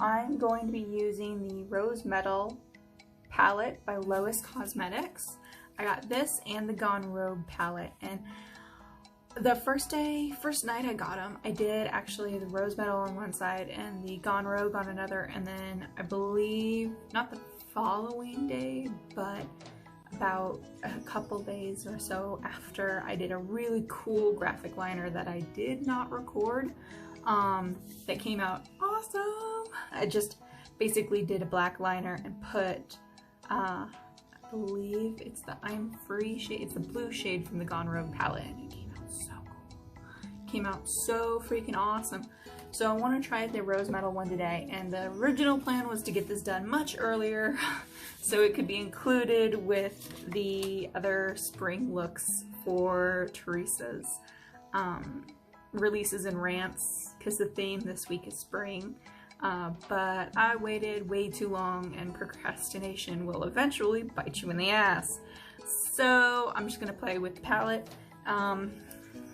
I'm going to be using the Rose Metal palette by Lois Cosmetics. I got this and the Gone Rogue palette, and the first night I got them, I did actually the Rose Metal on one side and the Gone Rogue on another, and then I believe, not the following day, but about a couple days or so after, I did a really cool graphic liner that I did not record, that came out awesome. I just basically did a black liner and put, I believe it's the I'm Free shade, it's the blue shade from the Gone Rogue palette, and it came out so cool. It came out so freaking awesome. So I want to try the Rose Metal one today, and the original plan was to get this done much earlier so it could be included with the other spring looks for Teresa's releases and rants, because the theme this week is spring. But I waited way too long, and procrastination will eventually bite you in the ass. So I'm just going to play with the palette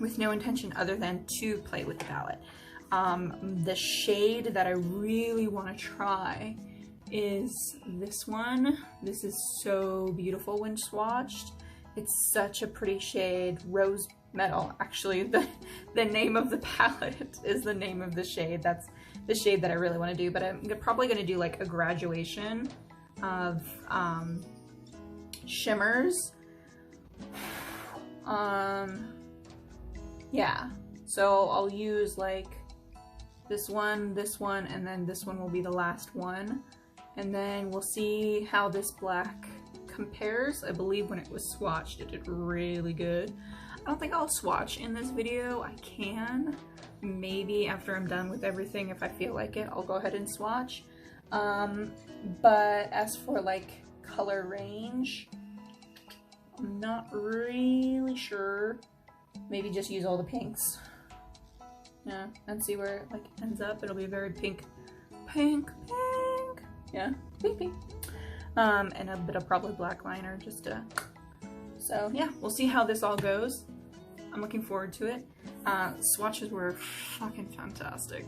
with no intention other than to play with the palette. The shade that I really want to try is this one. This is so beautiful when swatched. It's such a pretty shade. Rose Metal, actually, the name of the palette is the name of the shade. That's the shade that I really want to do, but I'm probably going to do like a graduation of shimmers. Yeah, so I'll use like this one, and then this one will be the last one. And then we'll see how this black compares. I believe when it was swatched, it did really good. I don't think I'll swatch in this video. I can. Maybe after I'm done with everything, if I feel like it, I'll go ahead and swatch. But as for like color range, I'm not really sure. Maybe just use all the pinks. Yeah, and see where it like ends up. It'll be a very pink. Yeah, pink. And a bit of probably black liner just to. So yeah, we'll see how this all goes. I'm looking forward to it. Swatches were fucking fantastic.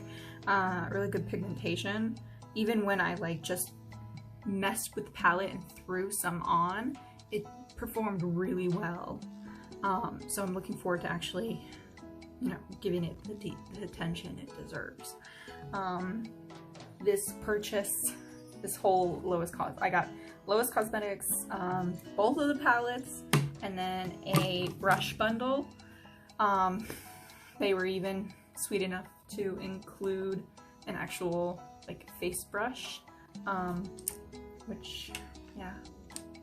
Really good pigmentation. Even when I like just messed with the palette and threw some on, it performed really well. So I'm looking forward to actually, you know, giving it the attention it deserves. This purchase, this whole I got Lois Cosmetics, both of the palettes, and then a brush bundle. They were even sweet enough to include an actual like face brush, which, yeah,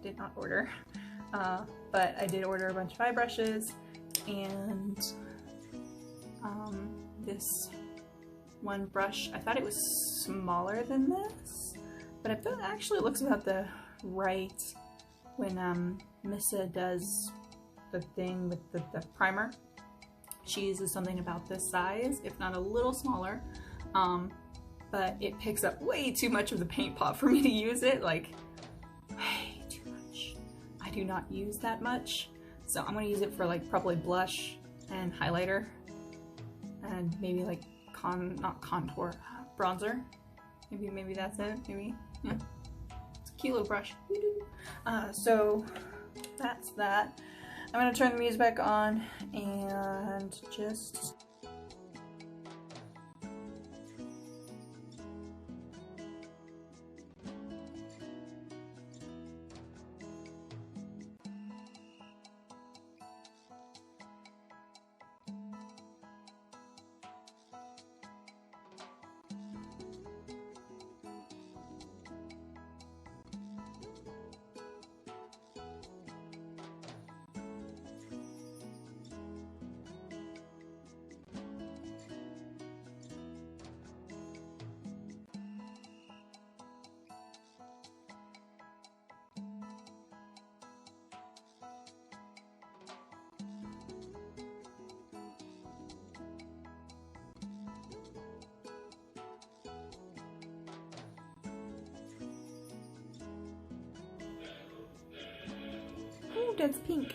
did not order. But I did order a bunch of eye brushes, and this one brush, I thought it was smaller than this, but I feel it actually looks about the right when Missa does the thing with the primer. She uses something about this size, if not a little smaller, but it picks up way too much of the paint pot for me to use it, like way too much. I do not use that much, so I'm gonna use it for like probably blush and highlighter, and maybe like not contour, bronzer. Maybe that's it. Maybe, yeah. It's a cute little brush. So that's that. I'm gonna turn the music back on and just ooh, that's pink.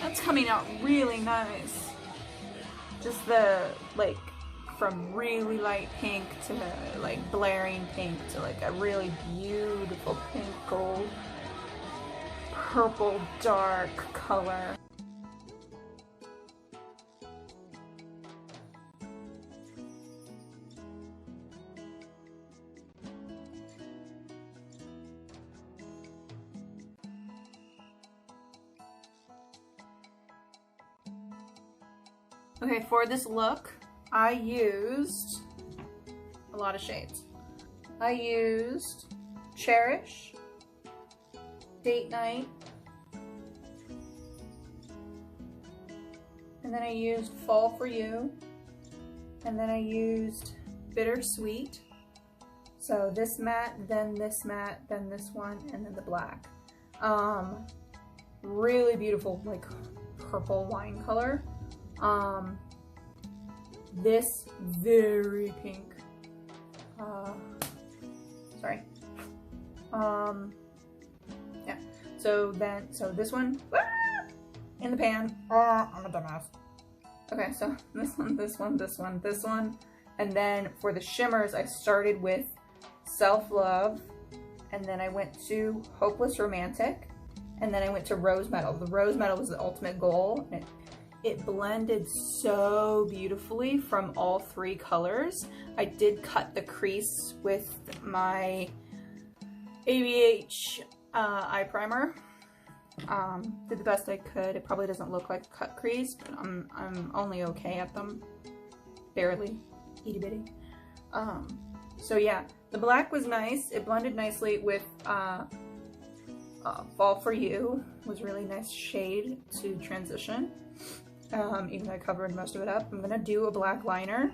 That's coming out really nice. Just the, like, from really light pink to like blaring pink to like a really beautiful pink gold purple dark color. Okay, for this look, I used a lot of shades. I used Cherish, Date Night, and then I used Fall for You, and then I used Bittersweet. So this matte, then this matte, then this one, and then the black. Really beautiful, like purple wine color. This very pink. Sorry. Yeah. So this one in the pan. I'm a dumbass. Okay, so this one, this one, this one, this one, and then for the shimmers, I started with Self Love, and then I went to Hopeless Romantic, and then I went to Rose Metal. The Rose Metal was the ultimate goal. And it blended so beautifully from all three colors. I did cut the crease with my ABH eye primer. Did the best I could. It probably doesn't look like a cut crease, but I'm only okay at them. Barely. Itty bitty. So yeah, the black was nice. It blended nicely with Fall for You. Was really nice shade to transition. Even though I covered most of it up. I'm gonna do a black liner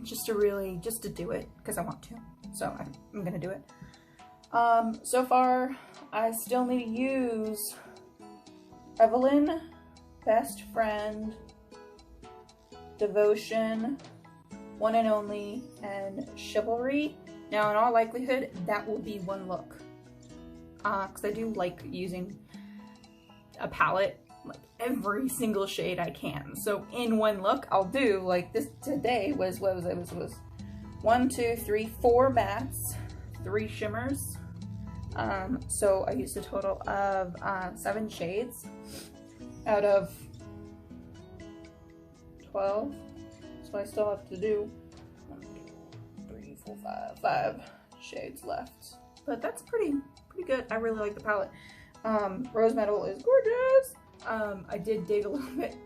just to do it because I want to. So I'm gonna do it. So far, I still need to use Evelyn, Best Friend, Devotion, One and Only, and Chivalry. Now, in all likelihood, that will be one look. Because I do like using a palette, like every single shade I can. So in one look, I'll do like this. Today was what was it? Was 1, 2, 3, 4 mattes, 3 shimmers. So I used a total of 7 shades out of 12. So I still have to do 1, 2, 3, 4, 5 shades left. But that's pretty good. I really like the palette. Rose Metal is gorgeous. I did dig a little bit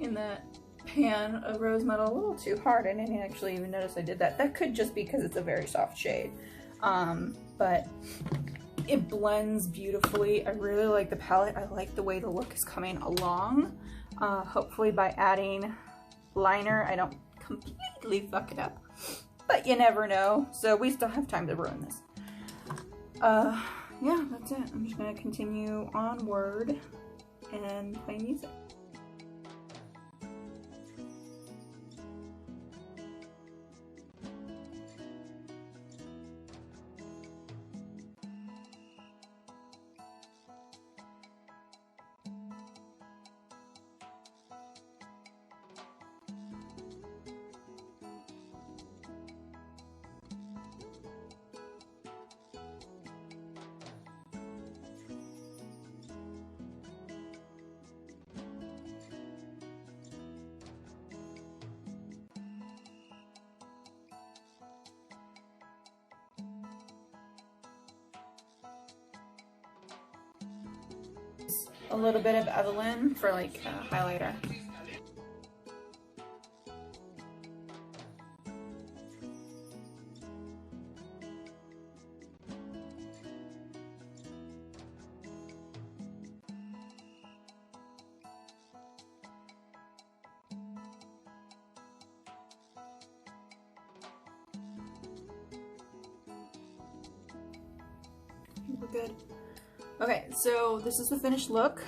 in that pan of Rose Metal a little too hard. I didn't actually even notice I did that. That could just be because it's a very soft shade. But it blends beautifully. I really like the palette. I like the way the look is coming along. Hopefully by adding liner, I don't completely fuck it up. But you never know. So we still have time to ruin this. Yeah, that's it. I'm just gonna continue onward and play music. A little bit of Evelyn for like a highlighter. We're good. Okay, so this is the finished look.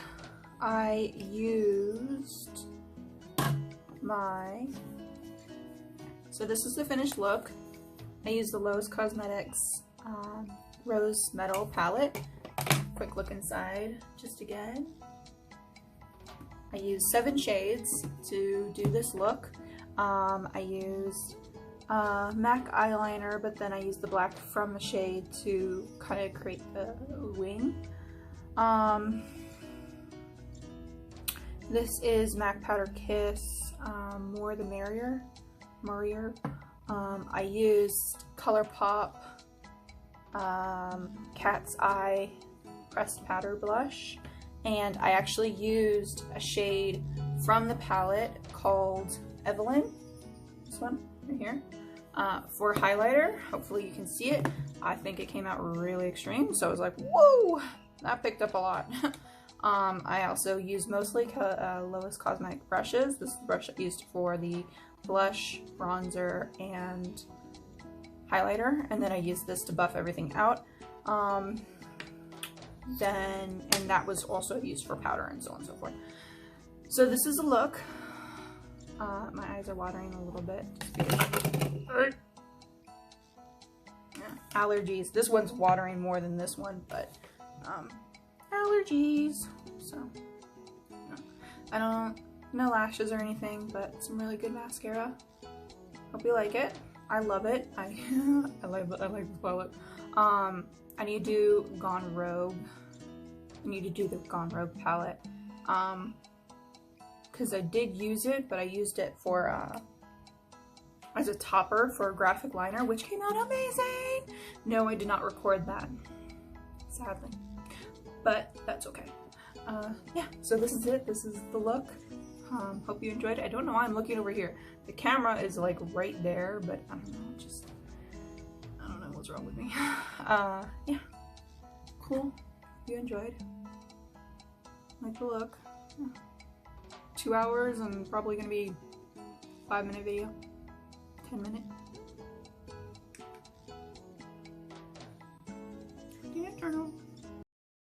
I used so this is the finished look. I used the Lois Cosmetics Rose Metal palette. Quick look inside, just again. I used 7 shades to do this look. I used MAC eyeliner, but then I used the black from the shade to kind of create the wing. This is MAC Powder Kiss, More the Merrier. I used ColourPop Cat's Eye Pressed Powder Blush, and I actually used a shade from the palette called Evelyn, this one right here, for highlighter. Hopefully you can see it. I think it came out really extreme, so I was like, whoa, that picked up a lot. I also used mostly Lois Cosmetics brushes. This is the brush I used for the blush, bronzer, and highlighter, and then I used this to buff everything out. And that was also used for powder and so on and so forth. So this is a look. My eyes are watering a little bit. Allergies. This one's watering more than this one, but allergies. So I don't, no lashes or anything, but some really good mascara. Hope you like it. I love it. I like the palette. I need to do Gone Rogue. I need to do the Gone Rogue palette. Because I did use it, but I used it for as a topper for a graphic liner, which came out amazing. No, I did not record that, sadly, but that's okay. Yeah, so this is it. This is the look. Hope you enjoyed it. I don't know why I'm looking over here. The camera is like right there, but I don't know, just, I don't know what's wrong with me. Yeah, cool. You enjoyed. Like the look. Yeah. 2 hours and probably gonna be 5-minute video, 10-minute.